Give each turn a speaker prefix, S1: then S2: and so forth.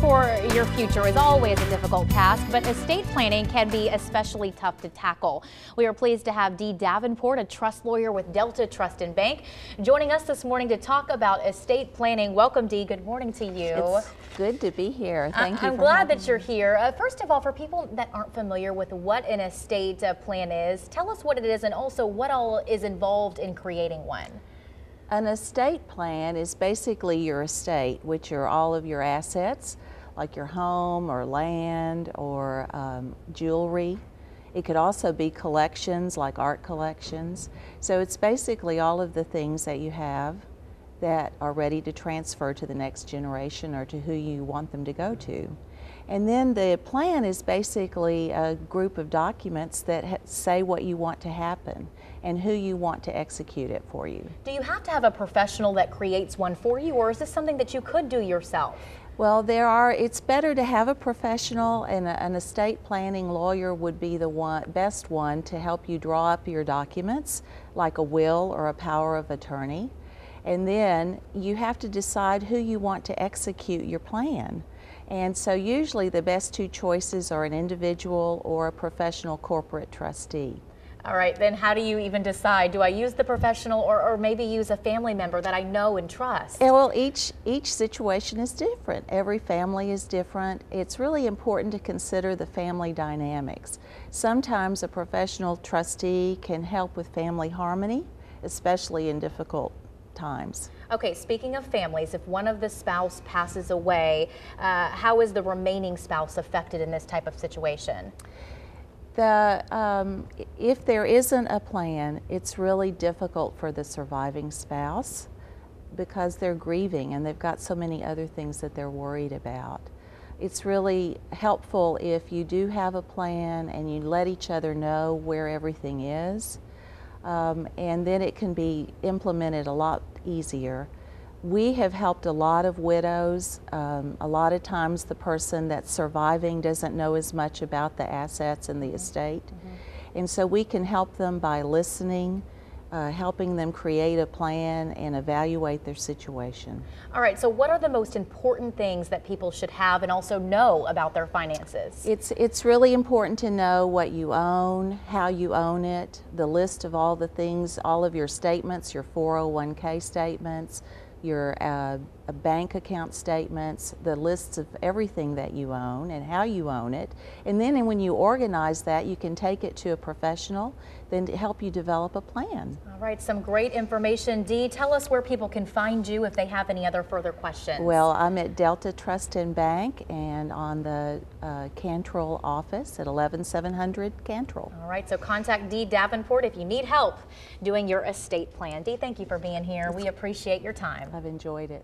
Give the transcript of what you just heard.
S1: for your future is always a difficult task, but estate planning can be especially tough to tackle. We are pleased to have Dee Davenport, a trust lawyer with Delta Trust and Bank, joining us this morning to talk about estate planning. Welcome, Dee. Good morning to you.
S2: It's good to be here. Thank you.
S1: I'm glad that you're here. First of all, for people that aren't familiar with what an estate plan is, tell us what it is and also what all is involved in creating one.
S2: An estate plan is basically your estate, which are all of your assets, like your home or land or jewelry. It could also be collections, like art collections. So it's basically all of the things that you have that are ready to transfer to the next generation or to who you want them to go to. And then the plan is basically a group of documents that say what you want to happen and who you want to execute it for you.
S1: Do you have to have a professional that creates one for you, or is this something that you could do yourself?
S2: Well, it's better to have a professional, and an estate planning lawyer would be the best one to help you draw up your documents, like a will or a power of attorney. And then you have to decide who you want to execute your plan. And so usually the best two choices are an individual or a professional corporate trustee.
S1: All right, then how do you even decide? Do I use the professional or maybe use a family member that I know and trust?
S2: Well, each situation is different. Every family is different. It's really important to consider the family dynamics. Sometimes a professional trustee can help with family harmony, especially in difficult times.
S1: Okay, speaking of families, if one of the spouse passes away, how is the remaining spouse affected in this type of situation?
S2: If there isn't a plan, it's really difficult for the surviving spouse because they're grieving and they've got so many other things that they're worried about. It's really helpful if you do have a plan and you let each other know where everything is. And then it can be implemented a lot easier. We have helped a lot of widows. A lot of times the person that's surviving doesn't know as much about the assets and the estate. And so we can help them by listening, helping them create a plan and evaluate their situation.
S1: All right, so what are the most important things that people should have and also know about their finances?
S2: It's really important to know what you own, how you own it, the list of all the things, all of your statements, your 401k statements, your bank account statements, the lists of everything that you own and how you own it. And then when you organize that, you can take it to a professional then to help you develop a plan.
S1: All right, some great information. Dee, tell us where people can find you if they have any other further questions.
S2: Well, I'm at Delta Trust and Bank and on the Cantrell office at 11700 Cantrell.
S1: All right, so contact Dee Davenport if you need help doing your estate plan. Dee, thank you for being here. We appreciate your time.
S2: I've enjoyed it.